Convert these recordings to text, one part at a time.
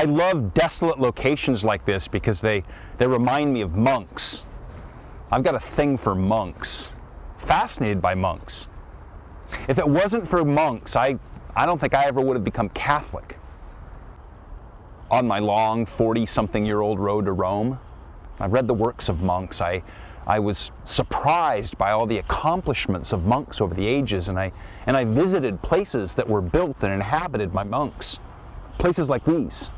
love desolate locations like this because they remind me of monks. I've got a thing for monks. Fascinated by monks. If it wasn't for monks, I don't think I ever would have become Catholic. On my long 40-something-year-old road to Rome, I've read the works of monks. I was surprised by all the accomplishments of monks over the ages, and I visited places that were built and inhabited by monks. Places like these.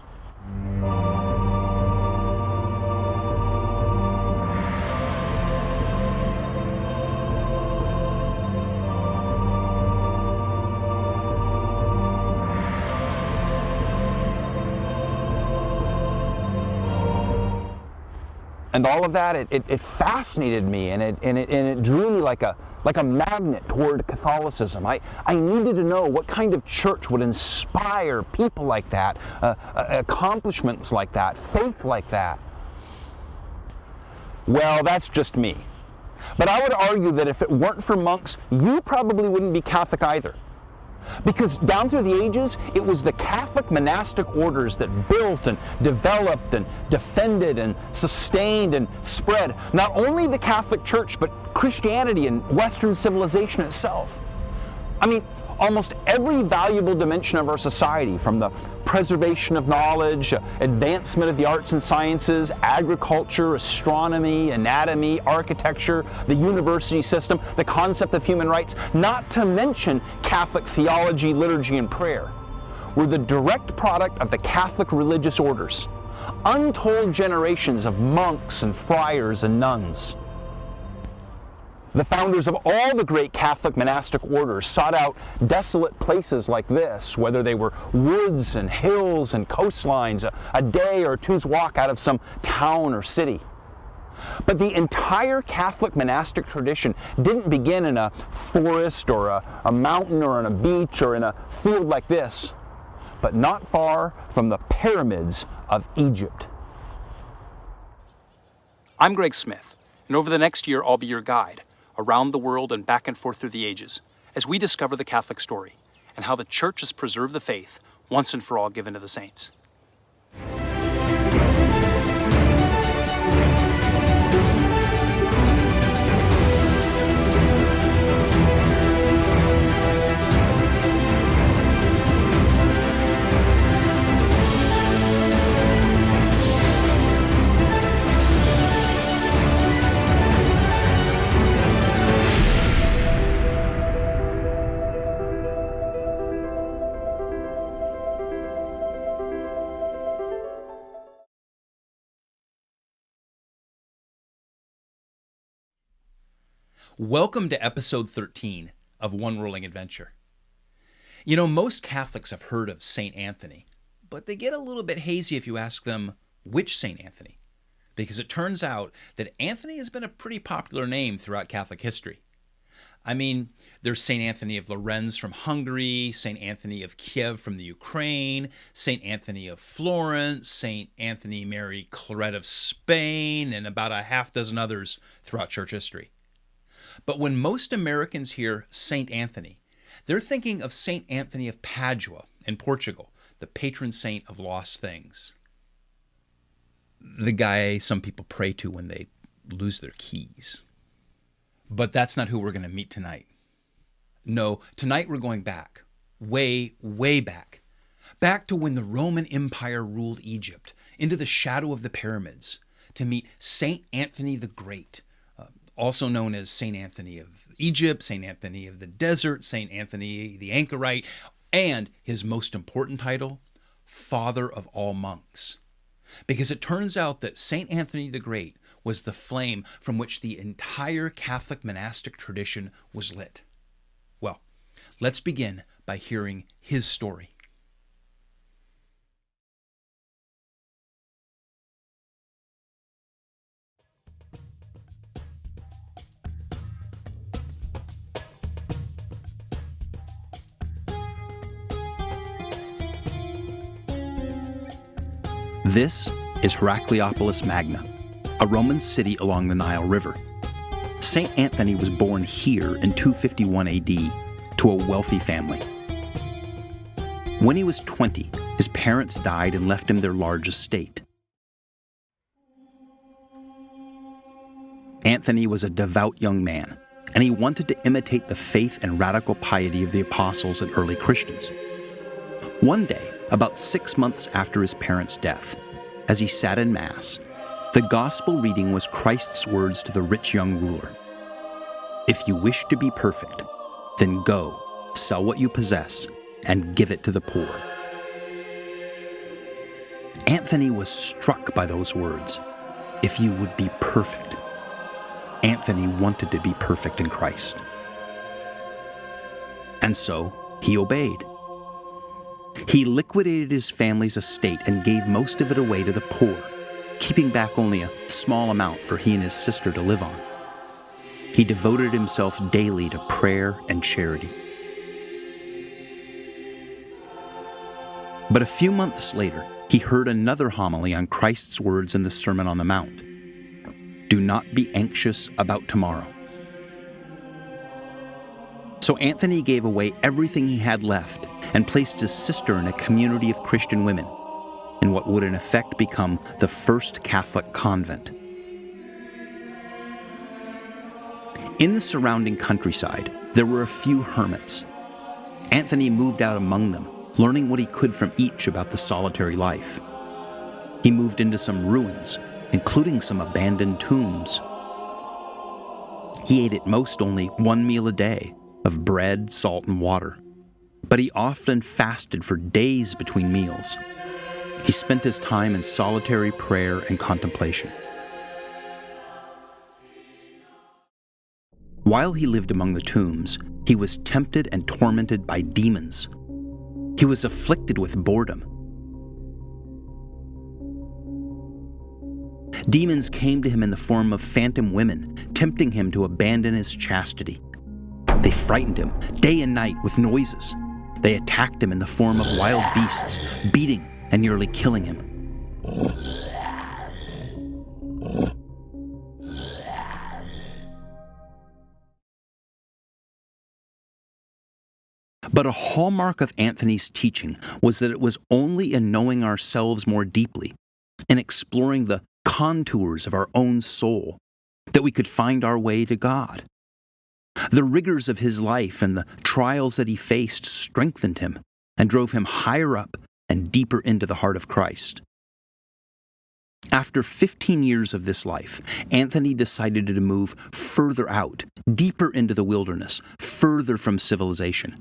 And all of that, it fascinated me, and it drew me like a magnet toward Catholicism. I needed to know what kind of church would inspire people like that, accomplishments like that, faith like that. Well, that's just me. But I would argue that if it weren't for monks, you probably wouldn't be Catholic either. Because down through the ages, it was the Catholic monastic orders that built and developed and defended and sustained and spread not only the Catholic Church, but Christianity and Western civilization itself. I mean, almost every valuable dimension of our society, from the preservation of knowledge, advancement of the arts and sciences, agriculture, astronomy, anatomy, architecture, the university system, the concept of human rights, not to mention Catholic theology, liturgy, and prayer, were the direct product of the Catholic religious orders. Untold generations of monks and friars and nuns. The founders of all the great Catholic monastic orders sought out desolate places like this, whether they were woods and hills and coastlines, a day or two's walk out of some town or city. But the entire Catholic monastic tradition didn't begin in a forest or a mountain or on a beach or in a field like this, but not far from the pyramids of Egypt. I'm Greg Smith, and over the next year I'll be your guide around the world and back and forth through the ages as we discover the Catholic story and how the Church has preserved the faith once and for all given to the saints. Welcome to episode 13 of One Whirling Adventure. You know, most Catholics have heard of St. Anthony, but they get a little bit hazy if you ask them which St. Anthony, because it turns out that Anthony has been a pretty popular name throughout Catholic history. I mean, there's St. Anthony of Lorenz from Hungary, St. Anthony of Kiev from the Ukraine, St. Anthony of Florence, St. Anthony Mary Claret of Spain, and about a half dozen others throughout church history. But when most Americans hear St. Anthony, they're thinking of St. Anthony of Padua in Portugal, the patron saint of lost things. The guy some people pray to when they lose their keys. But that's not who we're going to meet tonight. No, tonight we're going back, way, way back. Back to when the Roman Empire ruled Egypt, into the shadow of the pyramids, to meet St. Anthony the Great, also known as St. Anthony of Egypt, St. Anthony of the Desert, St. Anthony the Anchorite, and his most important title, Father of all Monks. Because it turns out that St. Anthony the Great was the flame from which the entire Catholic monastic tradition was lit. Well, let's begin by hearing his story. This is Heracleopolis Magna, a Roman city along the Nile River. St. Anthony was born here in 251 AD to a wealthy family. When he was 20, His parents died and left him their large estate. Anthony was a devout young man, and he wanted to imitate the faith and radical piety of the apostles and early Christians. One day, about 6 months after his parents' death, as he sat in Mass, the gospel reading was Christ's words to the rich young ruler. "If you wish to be perfect, then go, sell what you possess, and give it to the poor." Anthony was struck by those words. If you would be perfect. Anthony wanted to be perfect in Christ. And so he obeyed. He liquidated his family's estate and gave most of it away to the poor, keeping back only a small amount for he and his sister to live on. He devoted himself daily to prayer and charity. But a few months later, he heard another homily on Christ's words in the Sermon on the Mount. "Do not be anxious about tomorrow." So Anthony gave away everything he had left and placed his sister in a community of Christian women, in what would in effect become the first Catholic convent. In the surrounding countryside, there were a few hermits. Anthony moved out among them, learning what he could from each about the solitary life. He moved into some ruins, including some abandoned tombs. He ate at most only one meal a day, of bread, salt, and water. But he often fasted for days between meals. He spent his time in solitary prayer and contemplation. While he lived among the tombs, he was tempted and tormented by demons. He was afflicted with boredom. Demons came to him in the form of phantom women, tempting him to abandon his chastity. They frightened him day and night with noises. They attacked him in the form of wild beasts, beating and nearly killing him. But a hallmark of Anthony's teaching was that it was only in knowing ourselves more deeply, in exploring the contours of our own soul, that we could find our way to God. The rigors of his life and the trials that he faced strengthened him and drove him higher up and deeper into the heart of Christ. After 15 years of this life, Anthony decided to move further out, deeper into the wilderness, further from civilization.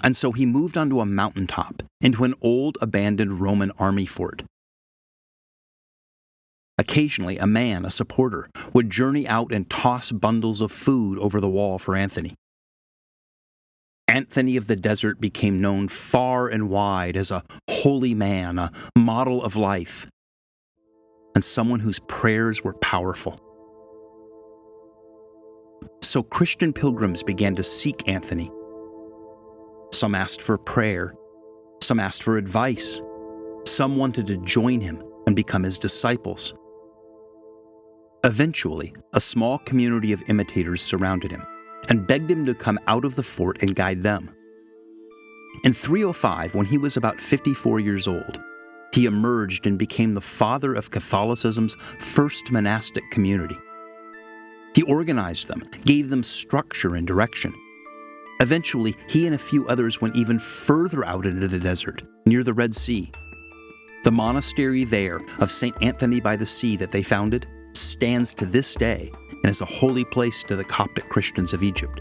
And so he moved onto a mountaintop, into an old abandoned Roman army fort. Occasionally, a man, a supporter, would journey out and toss bundles of food over the wall for Anthony. Anthony of the Desert became known far and wide as a holy man, a model of life, and someone whose prayers were powerful. So Christian pilgrims began to seek Anthony. Some asked for prayer, some asked for advice, some wanted to join him and become his disciples. Eventually, a small community of imitators surrounded him and begged him to come out of the fort and guide them. In 305, when he was about 54 years old, he emerged and became the father of Catholicism's first monastic community. He organized them, gave them structure and direction. Eventually, he and a few others went even further out into the desert, near the Red Sea. The monastery there of St. Anthony by the Sea that they founded stands to this day and is a holy place to the Coptic Christians of Egypt.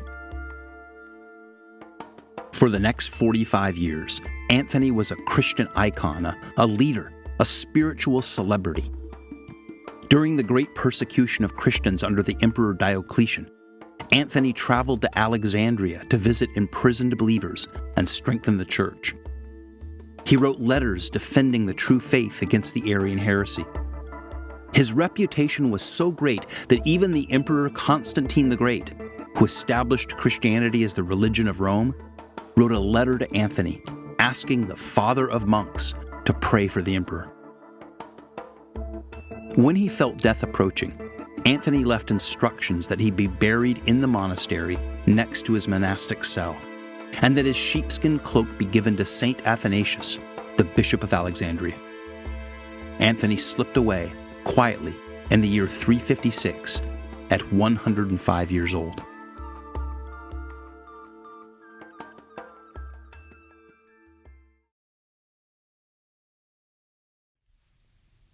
For the next 45 years, Anthony was a Christian icon, a leader, a spiritual celebrity. During the great persecution of Christians under the Emperor Diocletian, Anthony traveled to Alexandria to visit imprisoned believers and strengthen the church. He wrote letters defending the true faith against the Arian heresy. His reputation was so great that even the Emperor Constantine the Great, who established Christianity as the religion of Rome, wrote a letter to Anthony asking the father of monks to pray for the emperor. When he felt death approaching, Anthony left instructions that he be buried in the monastery next to his monastic cell. and that his sheepskin cloak be given to Saint Athanasius, the Bishop of Alexandria. Anthony slipped away quietly in the year 356 at 105 years old.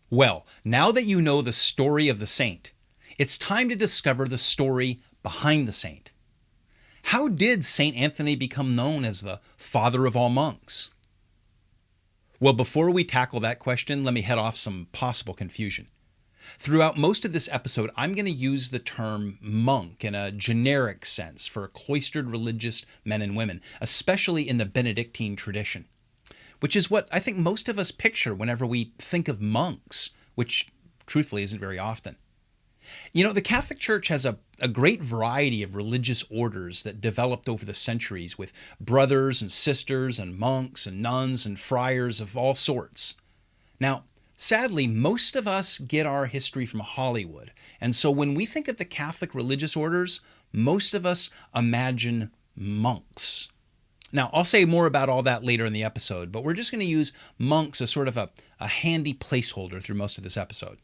Well, now that you know the story of the saint, it's time to discover the story behind the saint. How did St. Anthony become known as the father of all monks? Well, before we tackle that question, let me head off some possible confusion. Throughout most of this episode, I'm going to use the term monk in a generic sense for cloistered religious men and women, especially in the Benedictine tradition, which is what I think most of us picture whenever we think of monks, which truthfully isn't very often. You know, the Catholic Church has a great variety of religious orders that developed over the centuries with brothers and sisters and monks and nuns and friars of all sorts. Now, sadly, most of us get our history from Hollywood, and so when we think of the Catholic religious orders, most of us imagine monks. Now, I'll say more about all that later in the episode, but we're just going to use monks as sort of a handy placeholder through most of this episode.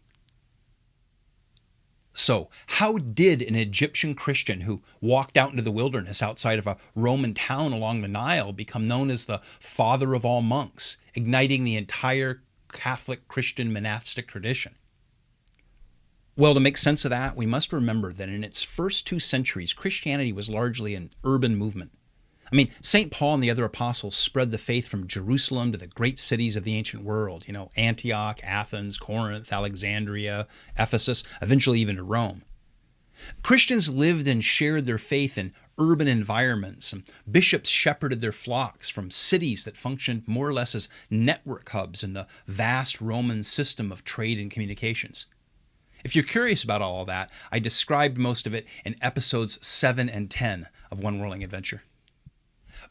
So, how did an Egyptian Christian who walked out into the wilderness outside of a Roman town along the Nile become known as the father of all monks, igniting the entire Catholic Christian monastic tradition? Well, to make sense of that, we must remember that in its first 2 centuries, Christianity was largely an urban movement. I mean, St. Paul and the other apostles spread the faith from Jerusalem to the great cities of the ancient world, Antioch, Athens, Corinth, Alexandria, Ephesus, eventually even to Rome. Christians lived and shared their faith in urban environments, and bishops shepherded their flocks from cities that functioned more or less as network hubs in the vast Roman system of trade and communications. If you're curious about all of that, I described most of it in episodes 7 and 10 of One Whirling Adventure.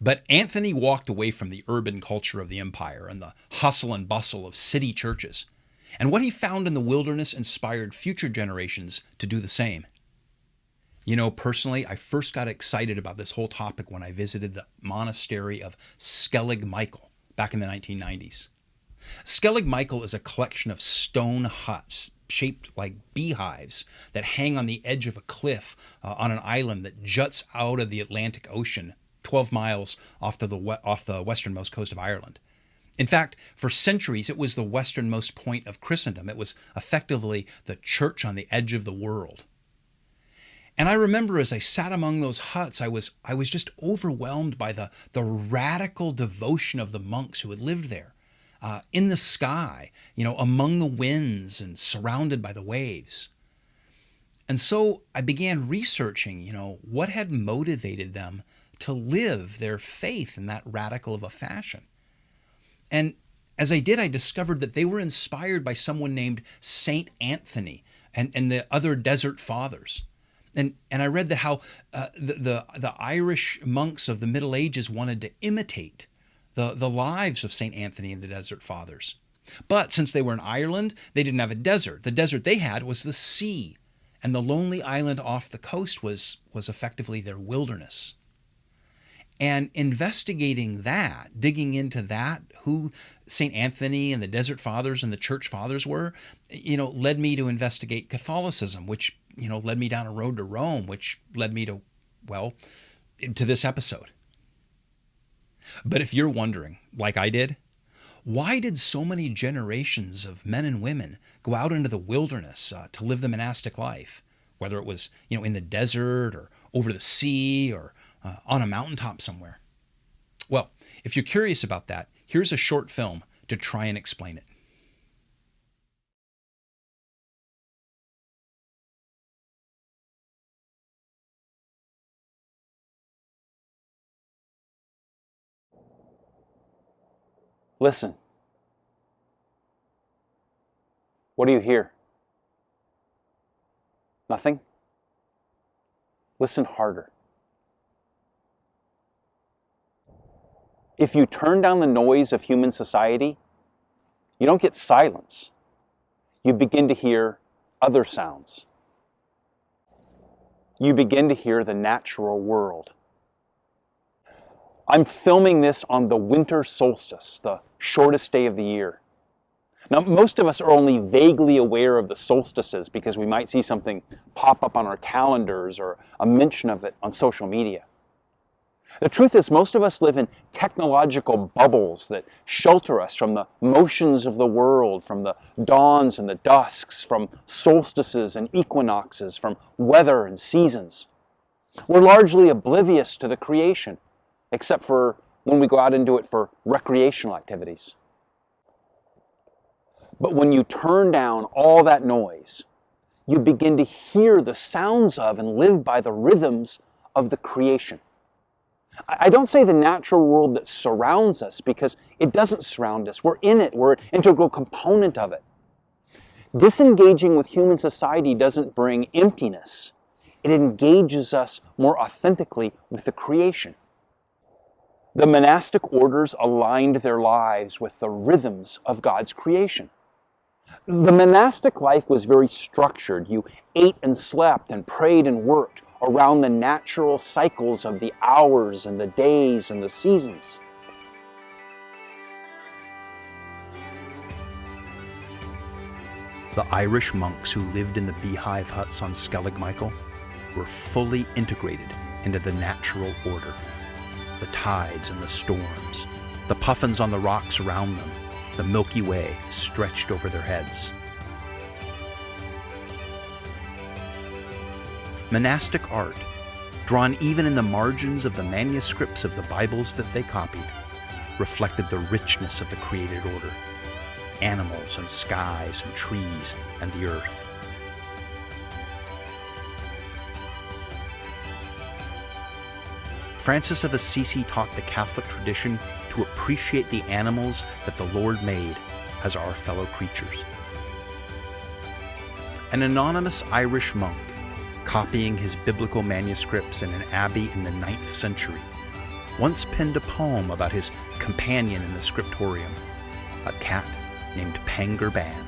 But Anthony walked away from the urban culture of the empire and the hustle and bustle of city churches, and what he found in the wilderness inspired future generations to do the same. Personally, I first got excited about this whole topic when I visited the monastery of Skellig Michael back in the 1990s. Skellig Michael is a collection of stone huts shaped like beehives that hang on the edge of a cliff on an island that juts out of the Atlantic Ocean 12 miles off the westernmost coast of Ireland. In fact, for centuries, it was the westernmost point of Christendom. It was effectively the church on the edge of the world. And I remember as I sat among those huts, I was just overwhelmed by the radical devotion of the monks who had lived there, in the sky, among the winds and surrounded by the waves. And so I began researching, what had motivated them to live their faith in that radical of a fashion. And as I did, I discovered that they were inspired by someone named Saint Anthony and the other desert fathers. And I read that how the Irish monks of the Middle Ages wanted to imitate the lives of Saint Anthony and the desert fathers. But since they were in Ireland, they didn't have a desert. The desert they had was the sea, and the lonely island off the coast was effectively their wilderness. And investigating that, digging into that, who St. Anthony and the Desert Fathers and the Church Fathers were, led me to investigate Catholicism, which, led me down a road to Rome, which led me to this episode. But if you're wondering, like I did, why did so many generations of men and women go out into the wilderness to live the monastic life, whether it was, in the desert or over the sea or on a mountaintop somewhere? Well, if you're curious about that, here's a short film to try and explain it. Listen. What do you hear? Nothing? Listen harder. If you turn down the noise of human society, you don't get silence. You begin to hear other sounds. You begin to hear the natural world. I'm filming this on the winter solstice, the shortest day of the year. Now, most of us are only vaguely aware of the solstices because we might see something pop up on our calendars or a mention of it on social media. The truth is, most of us live in technological bubbles that shelter us from the motions of the world, from the dawns and the dusks, from solstices and equinoxes, from weather and seasons. We're largely oblivious to the creation, except for when we go out and do it for recreational activities. But when you turn down all that noise, you begin to hear the sounds of and live by the rhythms of the creation. I don't say the natural world that surrounds us, because it doesn't surround us. We're in it. We're an integral component of it. Disengaging with human society doesn't bring emptiness. It engages us more authentically with the creation. The monastic orders aligned their lives with the rhythms of God's creation. The monastic life was very structured. You ate and slept and prayed and worked around the natural cycles of the hours and the days and the seasons. The Irish monks who lived in the beehive huts on Skellig Michael were fully integrated into the natural order. The tides and the storms, the puffins on the rocks around them, the Milky Way stretched over their heads. Monastic art, drawn even in the margins of the manuscripts of the Bibles that they copied, reflected the richness of the created order, animals and skies and trees and the earth. Francis of Assisi taught the Catholic tradition to appreciate the animals that the Lord made as our fellow creatures. An anonymous Irish monk, copying his biblical manuscripts in an abbey in the 9th century, once penned a poem about his companion in the scriptorium, a cat named Pangur Ban.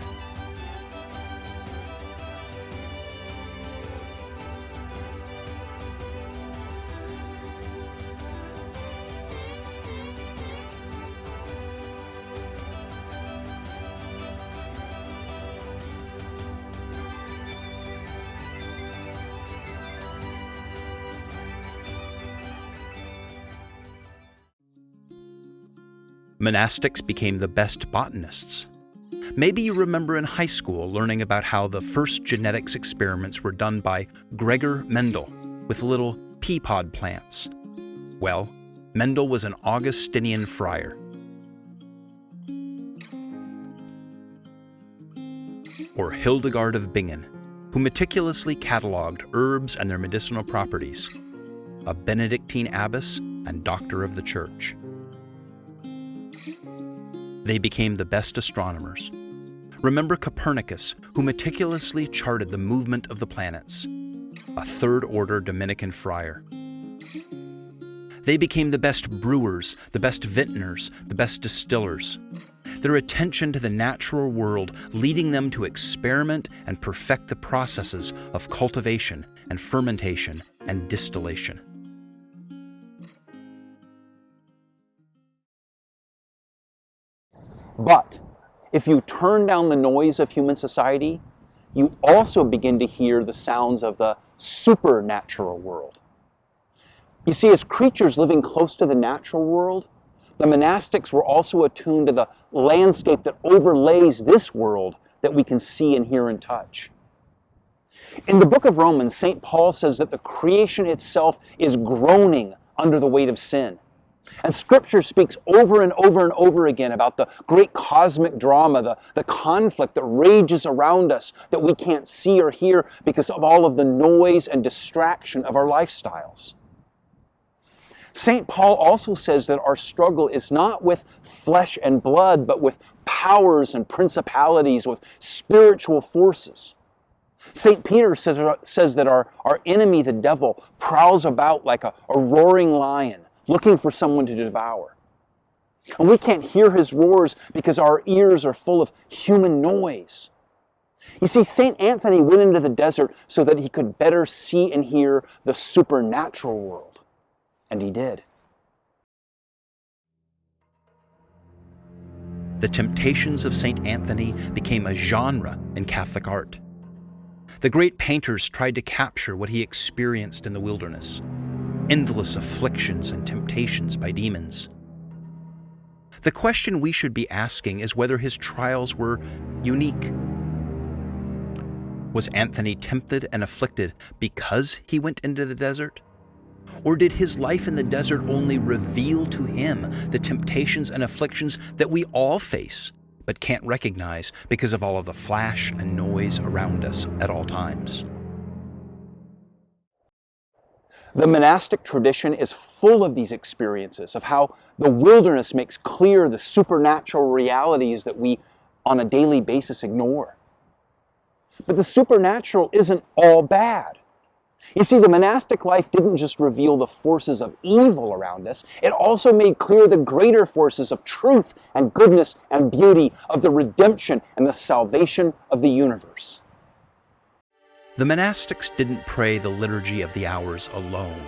Monastics became the best botanists. Maybe you remember in high school learning about how the first genetics experiments were done by Gregor Mendel with little pea pod plants. Well, Mendel was an Augustinian friar. Or Hildegard of Bingen, who meticulously cataloged herbs and their medicinal properties, a Benedictine abbess and doctor of the church. They became the best astronomers. Remember Copernicus, who meticulously charted the movement of the planets, a third-order Dominican friar. They became the best brewers, the best vintners, the best distillers. Their attention to the natural world leading them to experiment and perfect the processes of cultivation and fermentation and distillation. But if you turn down the noise of human society, you also begin to hear the sounds of the supernatural world. You see, as creatures living close to the natural world, the monastics were also attuned to the landscape that overlays this world that we can see and hear and touch. In the book of Romans, St. Paul says that the creation itself is groaning under the weight of sin. And Scripture speaks over and over and over again about the great cosmic drama, the conflict that rages around us that we can't see or hear because of all of the noise and distraction of our lifestyles. St. Paul also says that our struggle is not with flesh and blood, but with powers and principalities, with spiritual forces. St. Peter says that our enemy, the devil, prowls about like a roaring lion, looking for someone to devour. And we can't hear his roars because our ears are full of human noise. You see, St. Anthony went into the desert so that he could better see and hear the supernatural world. And he did. The Temptations of St. Anthony became a genre in Catholic art. The great painters tried to capture what he experienced in the wilderness, endless afflictions and temptations by demons. The question we should be asking is whether his trials were unique. Was Anthony tempted and afflicted because he went into the desert? Or did his life in the desert only reveal to him the temptations and afflictions that we all face, but can't recognize because of all of the flash and noise around us at all times? The monastic tradition is full of these experiences of how the wilderness makes clear the supernatural realities that we on a daily basis ignore. But the supernatural isn't all bad. You see, the monastic life didn't just reveal the forces of evil around us, it also made clear the greater forces of truth and goodness and beauty, of the redemption and the salvation of the universe. The monastics didn't pray the liturgy of the hours alone.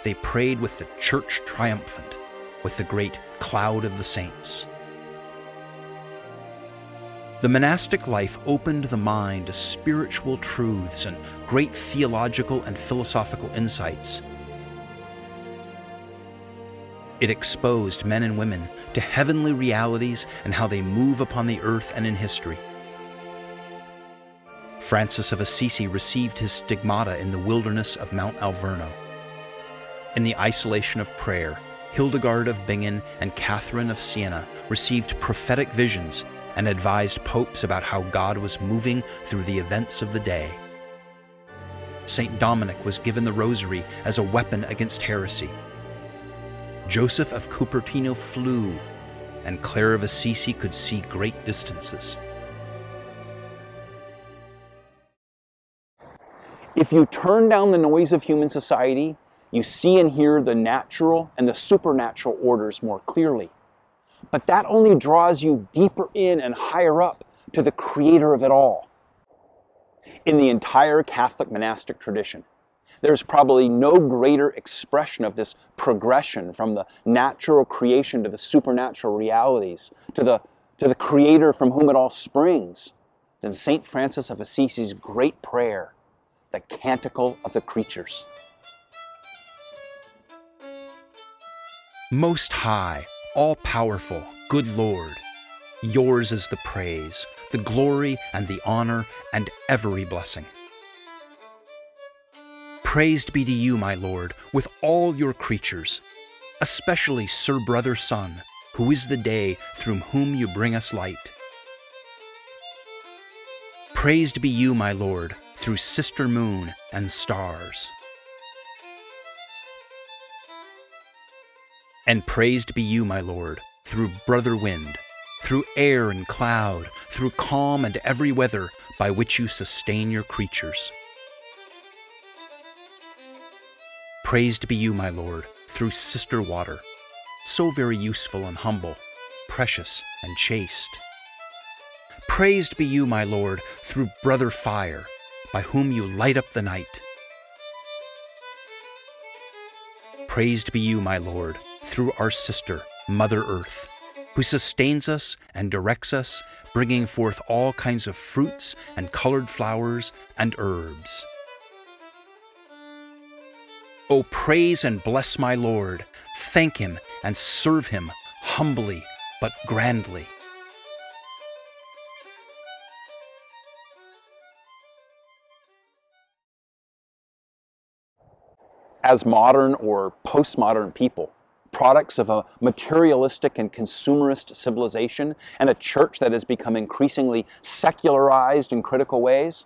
They prayed with the church triumphant, with the great cloud of the saints. The monastic life opened the mind to spiritual truths and great theological and philosophical insights. It exposed men and women to heavenly realities and how they move upon the earth and in history. Francis of Assisi received his stigmata in the wilderness of Mount Alverno. In the isolation of prayer, Hildegard of Bingen and Catherine of Siena received prophetic visions and advised popes about how God was moving through the events of the day. Saint Dominic was given the rosary as a weapon against heresy. Joseph of Cupertino flew, and Clare of Assisi could see great distances. If you turn down the noise of human society, you see and hear the natural and the supernatural orders more clearly. But that only draws you deeper in and higher up to the creator of it all. In the entire Catholic monastic tradition, there's probably no greater expression of this progression from the natural creation to the supernatural realities, to the creator from whom it all springs, than St. Francis of Assisi's great prayer, the Canticle of the Creatures. Most high, all-powerful, good Lord, yours is the praise, the glory, and the honor, and every blessing. Praised be to you, my Lord, with all your creatures, especially Sir Brother Sun, who is the day through whom you bring us light. Praised be you, my Lord, through Sister Moon and stars. And praised be you, my Lord, through Brother Wind, through air and cloud, through calm and every weather by which you sustain your creatures. Praised be you, my Lord, through Sister Water, so very useful and humble, precious and chaste. Praised be you, my Lord, through Brother Fire, by whom you light up the night. Praised be you, my Lord, through our sister, Mother Earth, who sustains us and directs us, bringing forth all kinds of fruits and colored flowers and herbs. O praise and bless my Lord, thank him and serve him humbly but grandly. As modern or postmodern people, products of a materialistic and consumerist civilization and a church that has become increasingly secularized in critical ways,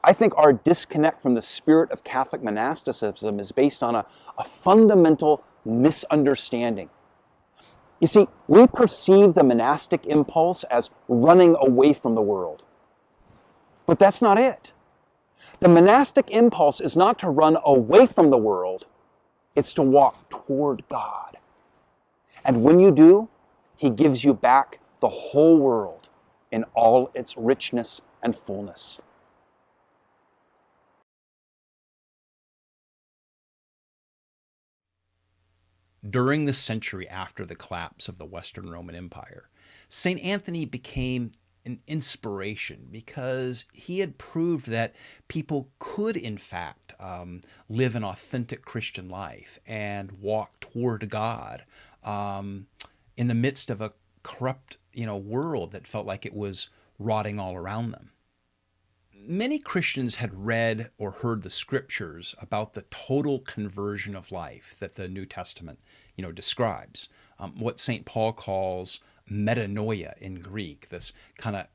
I think our disconnect from the spirit of Catholic monasticism is based on a fundamental misunderstanding. You see, we perceive the monastic impulse as running away from the world. But that's not it. The monastic impulse is not to run away from the world, it's to walk toward God. And when you do, he gives you back the whole world in all its richness and fullness. During the century after the collapse of the Western Roman Empire, St. Anthony became an inspiration because he had proved that people could, in fact, live an authentic Christian life and walk toward God in the midst of a corrupt, world that felt like it was rotting all around them. Many Christians had read or heard the scriptures about the total conversion of life that the New Testament, describes. What St. Paul calls metanoia in Greek, this kind of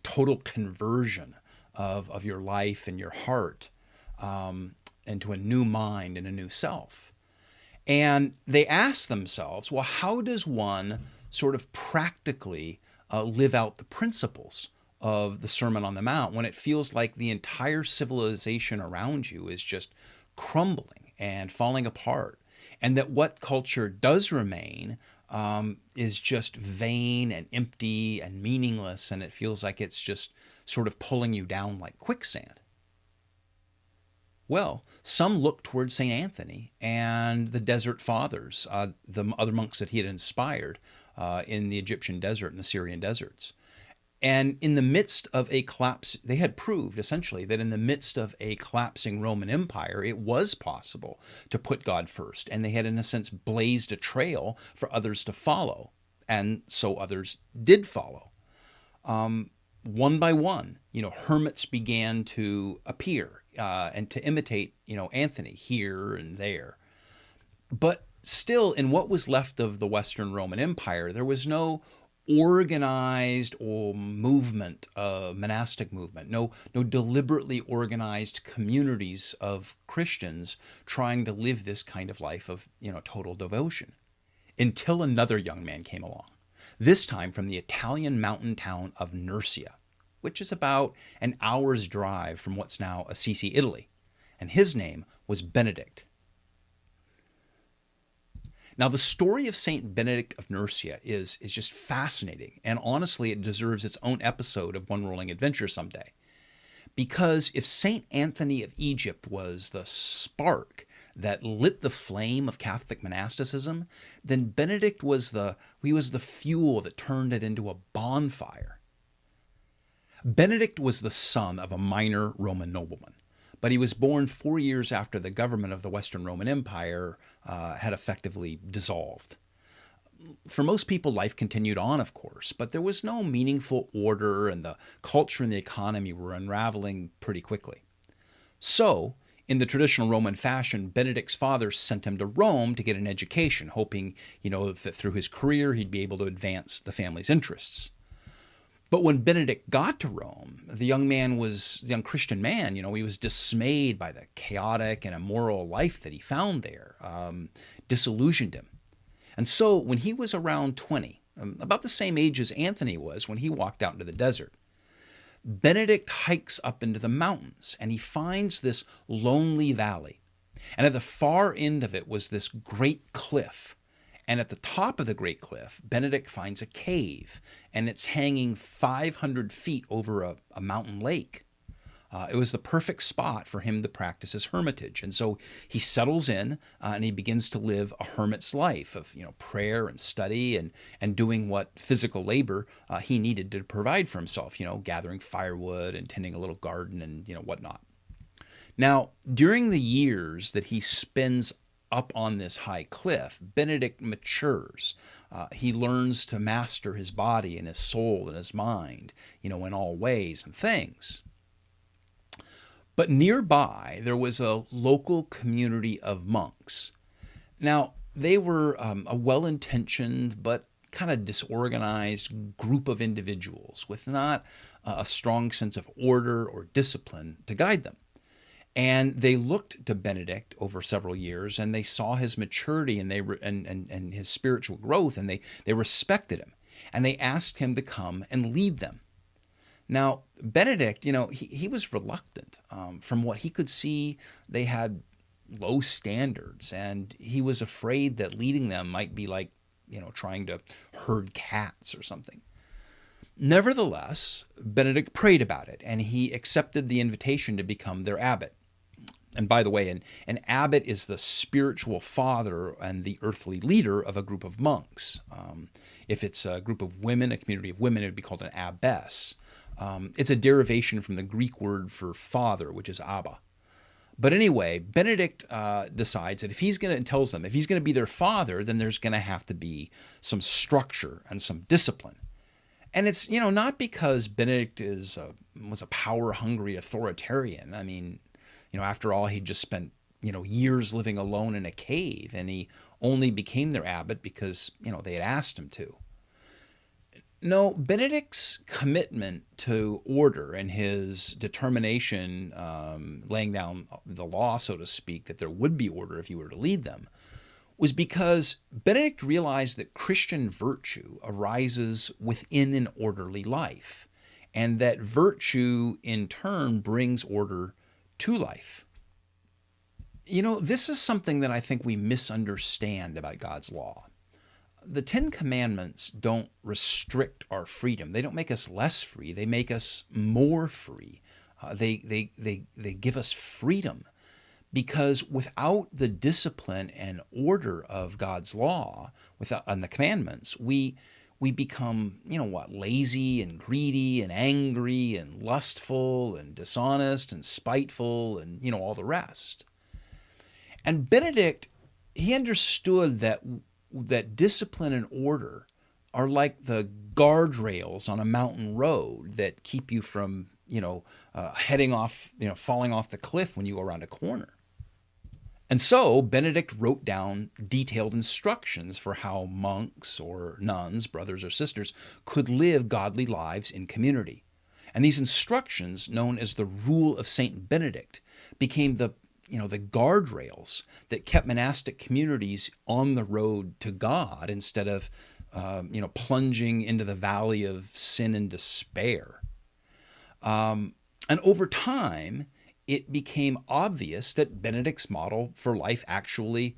total conversion of your life and your heart into a new mind and a new self. And they ask themselves, well, how does one sort of practically live out the principles of the Sermon on the Mount when it feels like the entire civilization around you is just crumbling and falling apart, and that what culture does remain is just vain and empty and meaningless, and it feels like it's just sort of pulling you down like quicksand? Well, some look towards St. Anthony and the Desert Fathers, the other monks that he had inspired in the Egyptian desert and the Syrian deserts. And in the midst of a collapse, they had proved essentially that in the midst of a collapsing Roman Empire, it was possible to put God first. And they had, in a sense, blazed a trail for others to follow. And so others did follow. One by one, hermits began to appear and to imitate, Anthony here and there. But still, in what was left of the Western Roman Empire, there was no organized or monastic movement, no deliberately organized communities of Christians trying to live this kind of life of, total devotion, until another young man came along, this time from the Italian mountain town of Nursia, which is about an hour's drive from what's now Assisi, Italy. And his name was Benedict. Now, the story of St. Benedict of Nursia is just fascinating, and honestly, it deserves its own episode of One Whirling Adventure someday. Because if St. Anthony of Egypt was the spark that lit the flame of Catholic monasticism, then Benedict was the fuel that turned it into a bonfire. Benedict was the son of a minor Roman nobleman, but he was born 4 years after the government of the Western Roman Empire had effectively dissolved. For most people, life continued on, of course, but there was no meaningful order, and the culture and the economy were unraveling pretty quickly. So, in the traditional Roman fashion, Benedict's father sent him to Rome to get an education, hoping, that through his career he'd be able to advance the family's interests. But when Benedict got to Rome, the young Christian man, he was dismayed by the chaotic and immoral life that he found there, disillusioned him. And so when he was around 20, about the same age as Anthony was when he walked out into the desert, Benedict hikes up into the mountains, and he finds this lonely valley. And at the far end of it was this great cliff. And at the top of the great cliff, Benedict finds a cave, and it's hanging 500 feet over a mountain lake. It was the perfect spot for him to practice his hermitage. And so he settles in and he begins to live a hermit's life of prayer and study and doing what physical labor he needed to provide for himself, gathering firewood and tending a little garden and whatnot. Now, during the years that he spends up on this high cliff, Benedict matures. He learns to master his body and his soul and his mind, in all ways and things. But nearby, there was a local community of monks. Now, they were a well-intentioned but kind of disorganized group of individuals with not a strong sense of order or discipline to guide them. And they looked to Benedict over several years, and they saw his maturity and and his spiritual growth, and they respected him, and they asked him to come and lead them. Now, Benedict, he was reluctant. From what he could see, they had low standards, and he was afraid that leading them might be like, trying to herd cats or something. Nevertheless, Benedict prayed about it, and he accepted the invitation to become their abbot. And by the way, an abbot is the spiritual father and the earthly leader of a group of monks. If it's a group of women, a community of women, it would be called an abbess. It's a derivation from the Greek word for father, which is abba. But anyway, Benedict decides that if he's going to be their father, then there's going to have to be some structure and some discipline. And it's, not because Benedict was a power-hungry authoritarian. I mean, after all, he'd just spent, years living alone in a cave, and he only became their abbot because, they had asked him to. No, Benedict's commitment to order and his determination, laying down the law, so to speak, that there would be order if he were to lead them, was because Benedict realized that Christian virtue arises within an orderly life, and that virtue, in turn, brings order to life. This is something that I think we misunderstand about God's law. The Ten Commandments don't restrict our freedom. They don't make us less free. They make us more free. They give us freedom, because without the discipline and order of God's law, and the commandments, we become, lazy and greedy and angry and lustful and dishonest and spiteful and, all the rest. And Benedict, he understood that discipline and order are like the guardrails on a mountain road that keep you from, heading off, falling off the cliff when you go around a corner. And so Benedict wrote down detailed instructions for how monks or nuns, brothers or sisters, could live godly lives in community. And these instructions, known as the Rule of Saint Benedict, became the guardrails that kept monastic communities on the road to God instead of, plunging into the valley of sin and despair. And over time, it became obvious that Benedict's model for life actually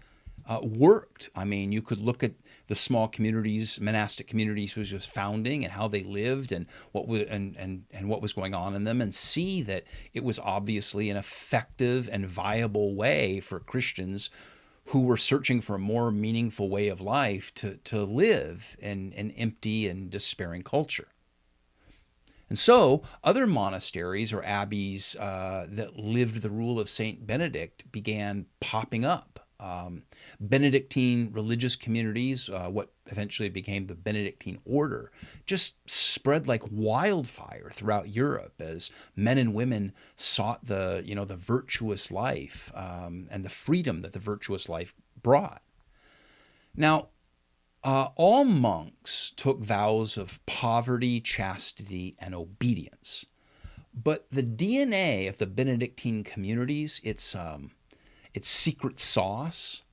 worked. I mean, you could look at the small communities, monastic communities he was founding, and how they lived, and what was going on in them, and see that it was obviously an effective and viable way for Christians who were searching for a more meaningful way of life to live in an empty and despairing culture. And so other monasteries or abbeys that lived the rule of Saint Benedict began popping up. Benedictine religious communities, what eventually became the Benedictine order, just spread like wildfire throughout Europe as men and women sought the virtuous life and the freedom that the virtuous life brought. Now, all monks took vows of poverty, chastity, and obedience. But the DNA of the Benedictine communities, its secret sauce,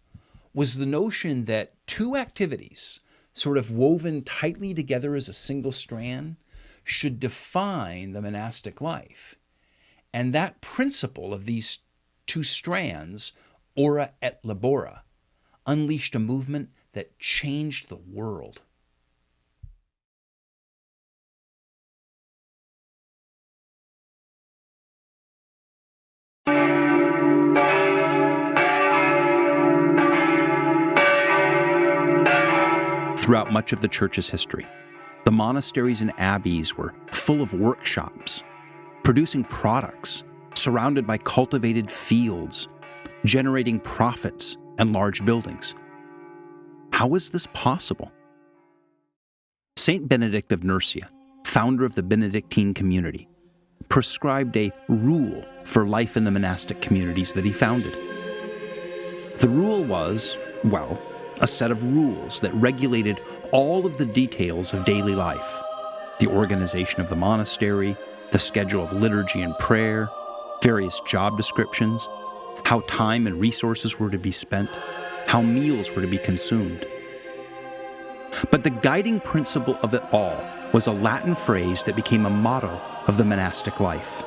was the notion that two activities, sort of woven tightly together as a single strand, should define the monastic life. And that principle of these two strands, ora et labora, unleashed a movement that changed the world. Throughout much of the church's history, the monasteries and abbeys were full of workshops, producing products, surrounded by cultivated fields, generating profits and large buildings. How is this possible? Saint Benedict of Nursia, founder of the Benedictine community, prescribed a rule for life in the monastic communities that he founded. The rule was, well, a set of rules that regulated all of the details of daily life: the organization of the monastery, the schedule of liturgy and prayer, various job descriptions, how time and resources were to be spent, how meals were to be consumed. But the guiding principle of it all was a Latin phrase that became a motto of the monastic life: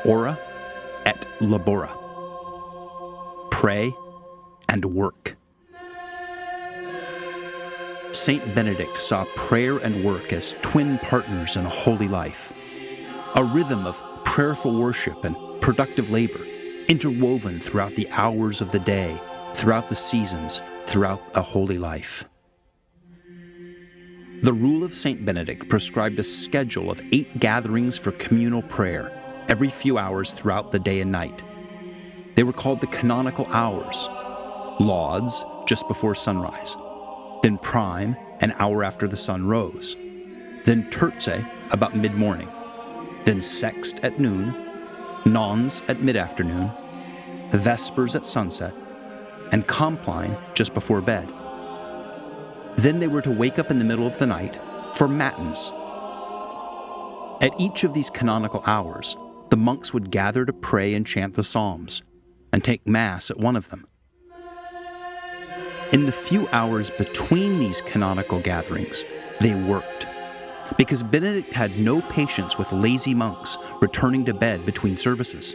ora et labora. Pray and work. Saint Benedict saw prayer and work as twin partners in a holy life, a rhythm of prayerful worship and productive labor interwoven throughout the hours of the day, throughout the seasons, throughout a holy life. The rule of St. Benedict prescribed a schedule of 8 gatherings for communal prayer every few hours throughout the day and night. They were called the canonical hours: lauds just before sunrise, then prime an hour after the sun rose, then terce about mid-morning, then sext at noon, nons at mid-afternoon, vespers at sunset, and compline just before bed. Then they were to wake up in the middle of the night for matins. At each of these canonical hours, the monks would gather to pray and chant the Psalms, and take Mass at one of them. In the few hours between these canonical gatherings, they worked, because Benedict had no patience with lazy monks returning to bed between services.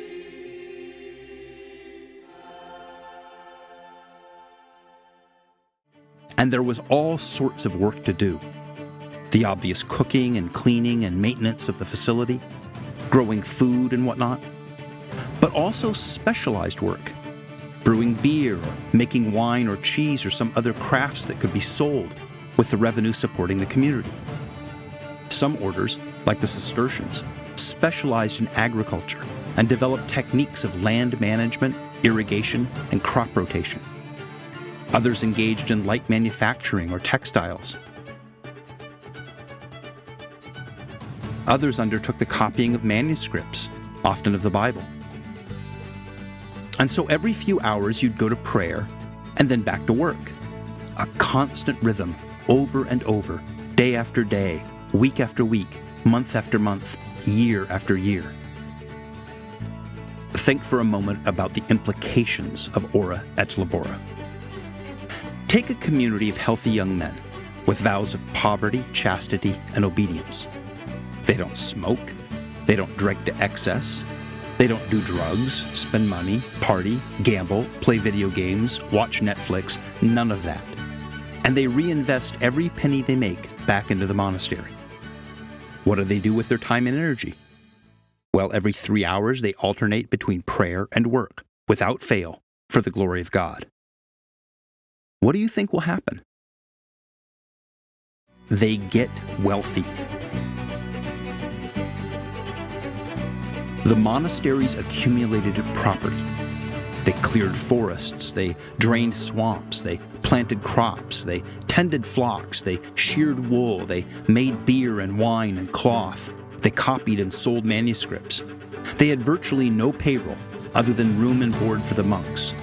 And there was all sorts of work to do. The obvious cooking and cleaning and maintenance of the facility, growing food and whatnot, but also specialized work, brewing beer or making wine or cheese or some other crafts that could be sold, with the revenue supporting the community. Some orders, like the Cistercians, specialized in agriculture and developed techniques of land management, irrigation, and crop rotation. Others engaged in light manufacturing or textiles. Others undertook the copying of manuscripts, often of the Bible. And so every few hours you'd go to prayer and then back to work. A constant rhythm, over and over, day after day, week after week, month after month, year after year. Think for a moment about the implications of ora et labora. Take a community of healthy young men with vows of poverty, chastity, and obedience. They don't smoke. They don't drink to excess. They don't do drugs, spend money, party, gamble, play video games, watch Netflix, none of that. And they reinvest every penny they make back into the monastery. What do they do with their time and energy? Well, every 3 hours they alternate between prayer and work, without fail, for the glory of God. What do you think will happen? They get wealthy. The monasteries accumulated property. They cleared forests, they drained swamps, they planted crops, they tended flocks, they sheared wool, they made beer and wine and cloth, they copied and sold manuscripts. They had virtually no payroll other than room and board for the monks.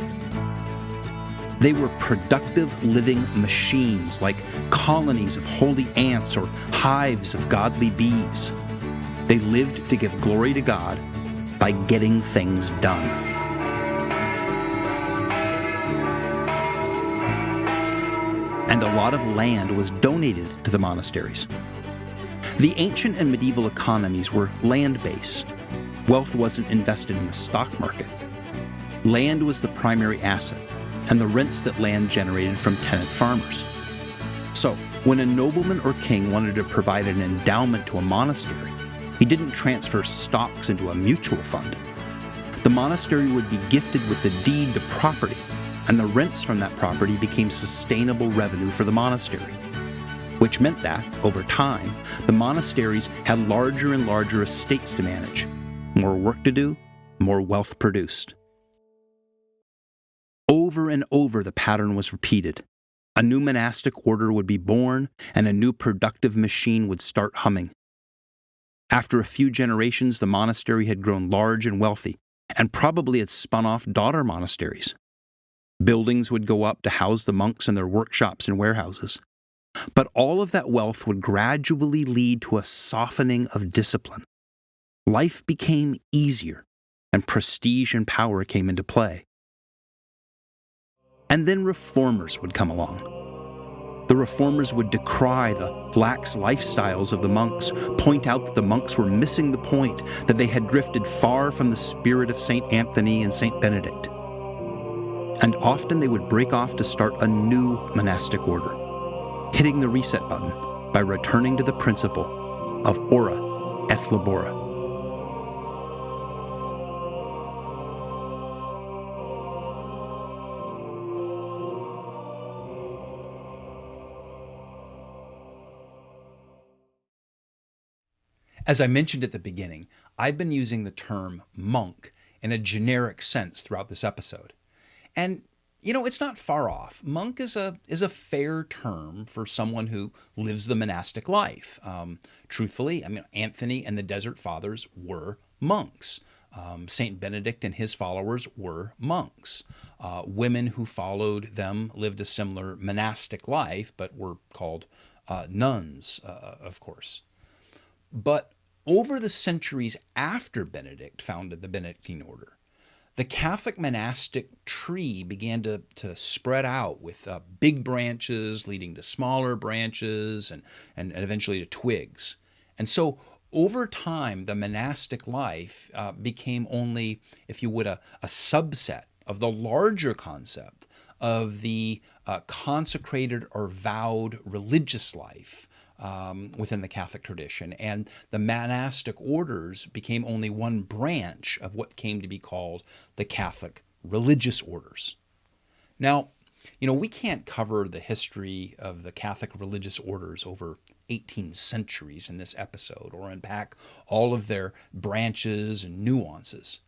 They were productive living machines, like colonies of holy ants or hives of godly bees. They lived to give glory to God by getting things done. And a lot of land was donated to the monasteries. The ancient and medieval economies were land-based. Wealth wasn't invested in the stock market. Land was the primary asset, and the rents that land generated from tenant farmers. So, when a nobleman or king wanted to provide an endowment to a monastery, he didn't transfer stocks into a mutual fund. The monastery would be gifted with the deed to property, and the rents from that property became sustainable revenue for the monastery, which meant that, over time, the monasteries had larger and larger estates to manage. More work to do, more wealth produced. Over and over the pattern was repeated. A new monastic order would be born, and a new productive machine would start humming. After a few generations, the monastery had grown large and wealthy, and probably had spun off daughter monasteries. Buildings would go up to house the monks in their workshops and warehouses. But all of that wealth would gradually lead to a softening of discipline. Life became easier, and prestige and power came into play. And then reformers would come along. The reformers would decry the lax lifestyles of the monks, point out that the monks were missing the point, that they had drifted far from the spirit of St. Anthony and St. Benedict. And often they would break off to start a new monastic order, hitting the reset button by returning to the principle of ora et labora. As I mentioned at the beginning, I've been using the term monk in a generic sense throughout this episode. And it's not far off. Monk is a fair term for someone who lives the monastic life. Truthfully, Anthony and the Desert Fathers were monks. Saint Benedict and his followers were monks. Women who followed them lived a similar monastic life, but were called nuns, of course. But over the centuries after Benedict founded the Benedictine order, the Catholic monastic tree began to spread out with big branches leading to smaller branches and eventually to twigs. And so over time, the monastic life became only, if you would, a subset of the larger concept of the consecrated or vowed religious life within the Catholic tradition. And the monastic orders became only one branch of what came to be called the Catholic religious orders. Now, we can't cover the history of the Catholic religious orders over 18 centuries in this episode or unpack all of their branches and nuances.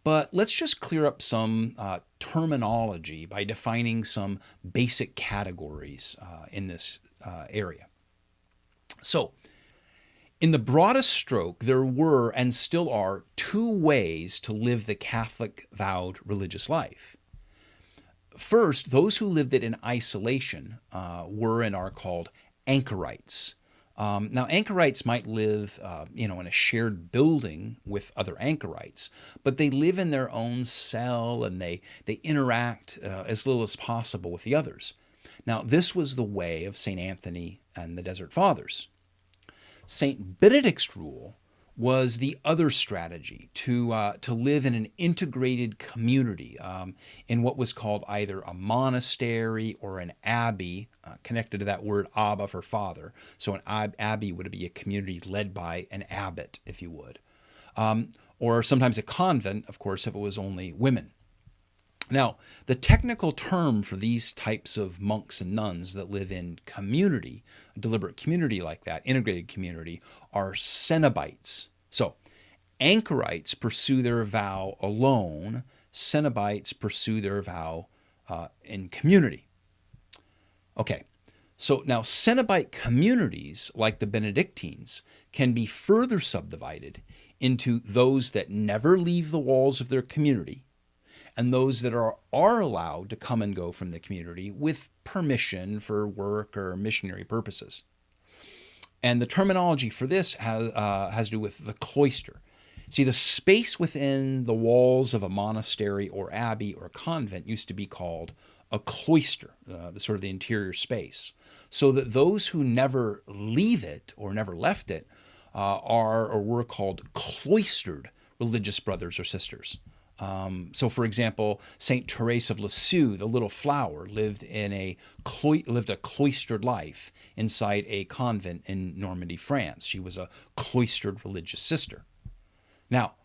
But let's just clear up some terminology by defining some basic categories in this area. So, in the broadest stroke, there were and still are two ways to live the Catholic vowed religious life. First, those who lived it in isolation were and are called anchorites. Now, anchorites might live, in a shared building with other anchorites, but they live in their own cell and they interact as little as possible with the others. Now, this was the way of St. Anthony and the Desert Fathers. St. Benedict's rule was the other strategy, to live in an integrated community in what was called either a monastery or an abbey, connected to that word Abba for father. So an abbey would be a community led by an abbot, if you would. Or sometimes a convent, of course, if it was only women. Now, the technical term for these types of monks and nuns that live in community, a deliberate community like that, integrated community, are cenobites. So, anchorites pursue their vow alone. Cenobites pursue their vow in community. Okay, so now cenobite communities, like the Benedictines, can be further subdivided into those that never leave the walls of their community, and those that are allowed to come and go from the community with permission for work or missionary purposes. And the terminology for this has to do with the cloister. See, the space within the walls of a monastery or abbey or convent used to be called a cloister, the sort of the interior space, so that those who never leave it or never left it are or were called cloistered religious brothers or sisters. So, for example, Saint Therese of Lisieux, the Little Flower, lived a cloistered life inside a convent in Normandy, France. She was a cloistered religious sister. Now,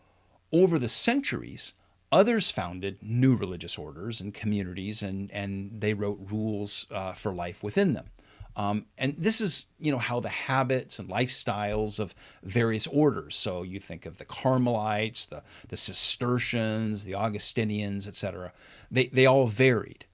over the centuries, others founded new religious orders and communities, and they wrote rules for life within them. And this is, how the habits and lifestyles of various orders. So you think of the Carmelites, the Cistercians, the Augustinians, etc. They all varied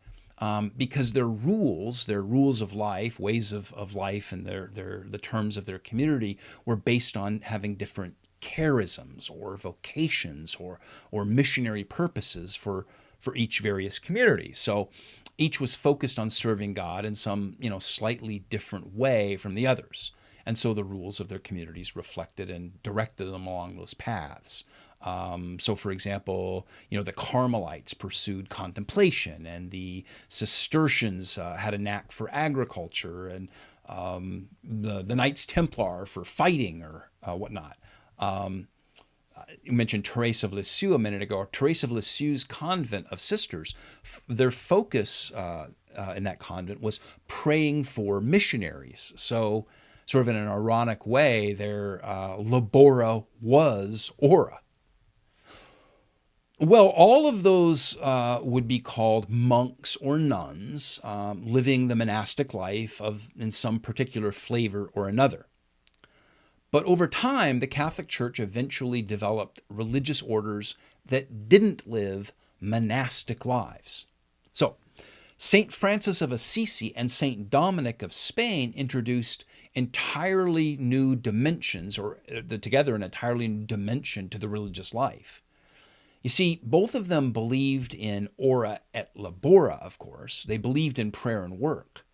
because their rules of life, ways of life, and the terms of their community were based on having different charisms or vocations or missionary purposes for each various community. So each was focused on serving God in some, slightly different way from the others. And so the rules of their communities reflected and directed them along those paths. So, for example, the Carmelites pursued contemplation, and the Cistercians had a knack for agriculture, and the Knights Templar for fighting or whatnot. You mentioned Therese of Lisieux a minute ago. Therese of Lisieux's convent of sisters, their focus in that convent was praying for missionaries. So, sort of in an ironic way, their labora was ora. Well, all of those would be called monks or nuns, living the monastic life in some particular flavor or another. But over time, the Catholic Church eventually developed religious orders that didn't live monastic lives. So, St. Francis of Assisi and St. Dominic of Spain introduced entirely new dimensions, or together an entirely new dimension to the religious life. You see, both of them believed in ora et labora, of course. They believed in prayer and work.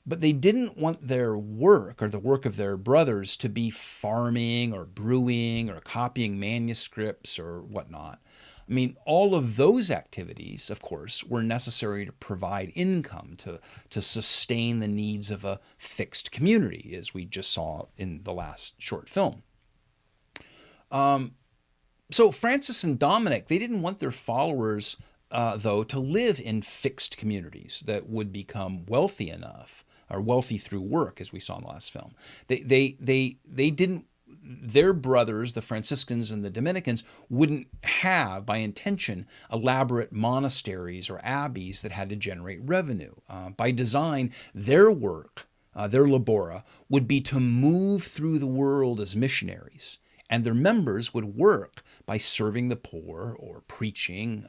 But they didn't want their work, or the work of their brothers, to be farming or brewing or copying manuscripts or whatnot. I mean, all of those activities, of course, were necessary to provide income to sustain the needs of a fixed community, as we just saw in the last short film. So Francis and Dominic, they didn't want their followers, though, to live in fixed communities that would become wealthy enough, or wealthy through work, as we saw in the last film. They didn't. Their brothers, the Franciscans and the Dominicans, wouldn't have, by intention, elaborate monasteries or abbeys that had to generate revenue. By design, their work, their labora, would be to move through the world as missionaries, and their members would work by serving the poor or preaching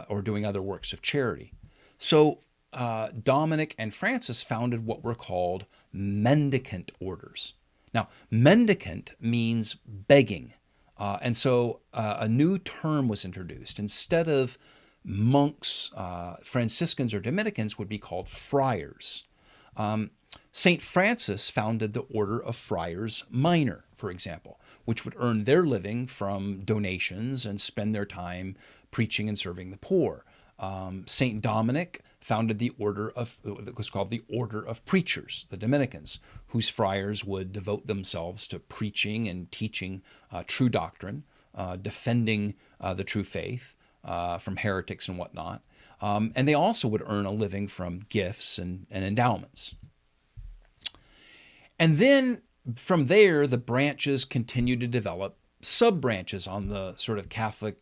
or doing other works of charity. So Dominic and Francis founded what were called mendicant orders. Now, mendicant means begging. And so a new term was introduced. Instead of monks, Franciscans or Dominicans would be called friars. St. Francis founded the Order of Friars Minor, for example, which would earn their living from donations and spend their time preaching and serving the poor. St. Dominic founded the order of, it was called the Order of Preachers, the Dominicans, whose friars would devote themselves to preaching and teaching true doctrine, defending the true faith from heretics and whatnot. And they also would earn a living from gifts and endowments. And then from there, the branches continued to develop sub-branches on the sort of Catholic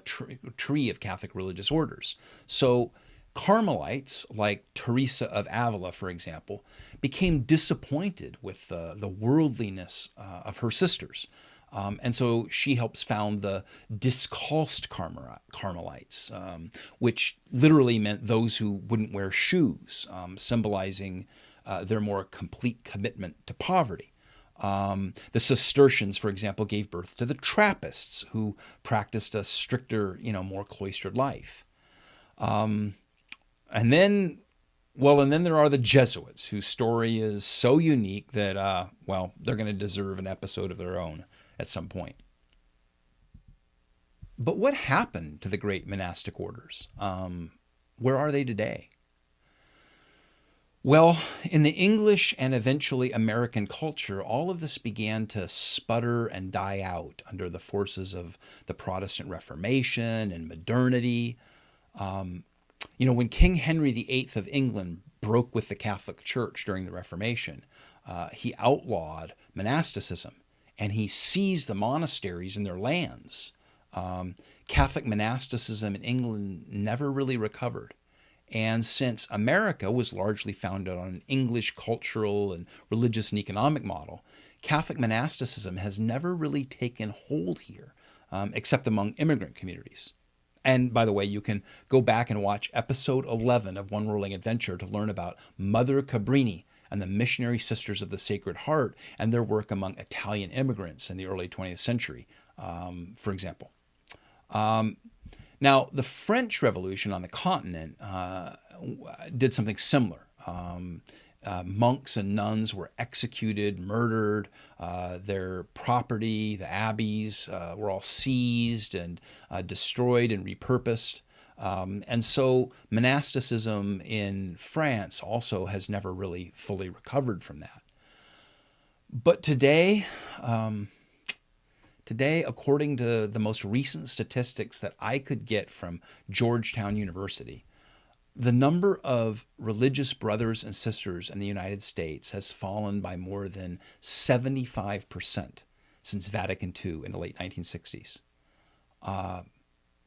tree of Catholic religious orders. So Carmelites, like Teresa of Avila, for example, became disappointed with the worldliness of her sisters. And so she helps found the Discalced Carmelites, which literally meant those who wouldn't wear shoes, symbolizing their more complete commitment to poverty. The Cistercians, for example, gave birth to the Trappists, who practiced a stricter, more cloistered life. And then there are the Jesuits, whose story is so unique that, they're going to deserve an episode of their own at some point. But what happened to the great monastic orders? Where are they today? Well, in the English and eventually American culture, all of this began to sputter and die out under the forces of the Protestant Reformation and modernity. When King Henry VIII of England broke with the Catholic Church during the Reformation, he outlawed monasticism and he seized the monasteries and their lands. Catholic monasticism in England never really recovered. And since America was largely founded on an English cultural and religious and economic model, Catholic monasticism has never really taken hold here, except among immigrant communities. And by the way, you can go back and watch episode 11 of One Whirling Adventure to learn about Mother Cabrini and the Missionary Sisters of the Sacred Heart and their work among Italian immigrants in the early 20th century, for example. Now, the French Revolution on the continent did something similar. Monks and nuns were executed, murdered. Their property, the abbeys, were all seized and destroyed and repurposed. And so monasticism in France also has never really fully recovered from that. But today, according to the most recent statistics that I could get from Georgetown University, the number of religious brothers and sisters in the United States has fallen by more than 75% since Vatican II in the late 1960s.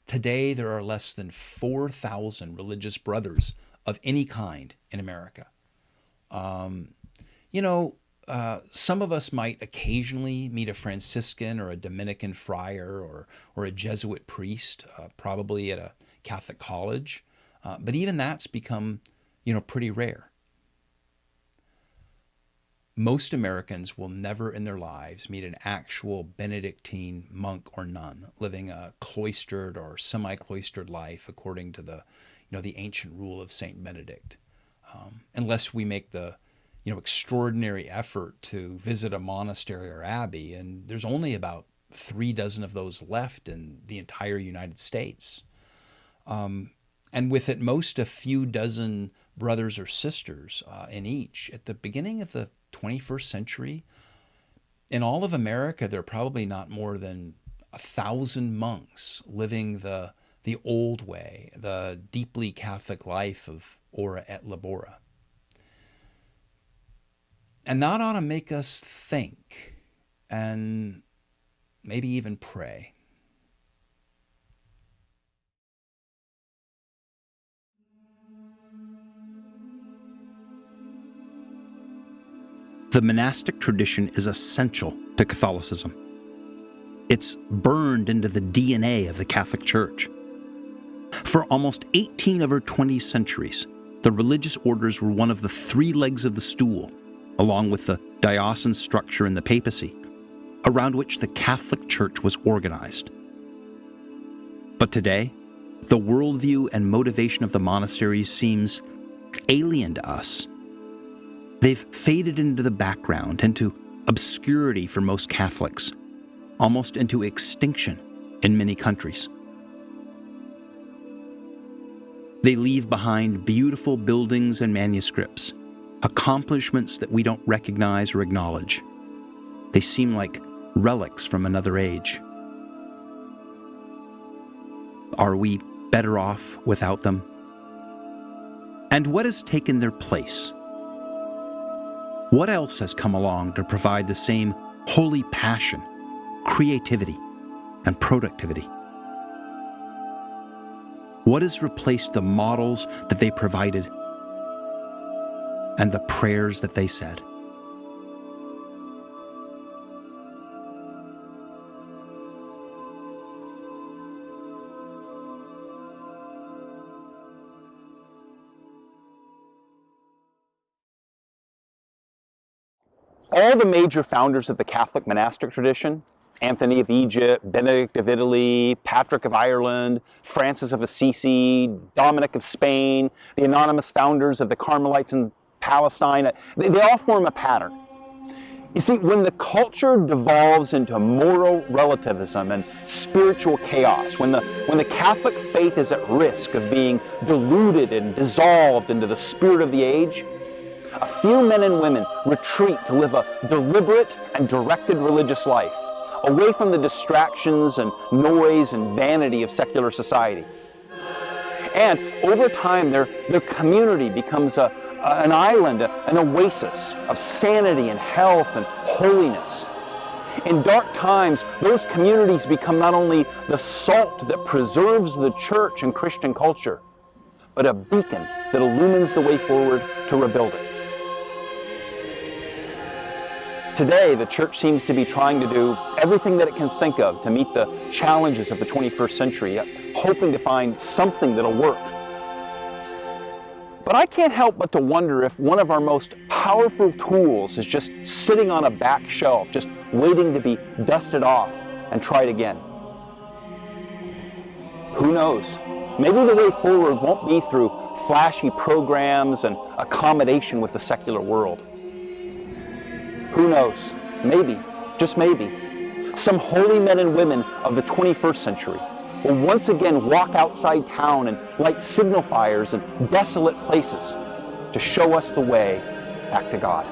Today, there are less than 4,000 religious brothers of any kind in America. some of us might occasionally meet a Franciscan or a Dominican friar or a Jesuit priest, probably at a Catholic college. But even that's become, pretty rare. Most Americans will never in their lives meet an actual Benedictine monk or nun living a cloistered or semi-cloistered life according to the ancient rule of Saint Benedict, unless we make the extraordinary effort to visit a monastery or abbey, and there's only about 3 dozen of those left in the entire United States. And with at most a few dozen brothers or sisters in each. At the beginning of the 21st century, in all of America, there are probably not more than 1,000 monks living the old way, the deeply Catholic life of ora et labora. And that ought to make us think and maybe even pray. The monastic tradition is essential to Catholicism. It's burned into the DNA of the Catholic Church. For almost 18 of her 20 centuries, the religious orders were one of the 3 legs of the stool, along with the diocesan structure and the papacy, around which the Catholic Church was organized. But today, the worldview and motivation of the monasteries seems alien to us. They've faded into the background, into obscurity for most Catholics, almost into extinction in many countries. They leave behind beautiful buildings and manuscripts, accomplishments that we don't recognize or acknowledge. They seem like relics from another age. Are we better off without them? And what has taken their place? What else has come along to provide the same holy passion, creativity, and productivity? What has replaced the models that they provided and the prayers that they said? All the major founders of the Catholic monastic tradition, Anthony of Egypt, Benedict of Italy, Patrick of Ireland, Francis of Assisi, Dominic of Spain, the anonymous founders of the Carmelites in Palestine, they all form a pattern. You see, when the culture devolves into moral relativism and spiritual chaos, when the Catholic faith is at risk of being diluted and dissolved into the spirit of the age, a few men and women retreat to live a deliberate and directed religious life, away from the distractions and noise and vanity of secular society. And over time, their community becomes an island, an oasis of sanity and health and holiness. In dark times, those communities become not only the salt that preserves the church and Christian culture, but a beacon that illumines the way forward to rebuild it. Today, the church seems to be trying to do everything that it can think of to meet the challenges of the 21st century, hoping to find something that'll work. But I can't help but to wonder if one of our most powerful tools is just sitting on a back shelf, just waiting to be dusted off and tried again. Who knows? Maybe the way forward won't be through flashy programs and accommodation with the secular world. Who knows? Maybe, just maybe, some holy men and women of the 21st century will once again walk outside town and light signal fires in desolate places to show us the way back to God.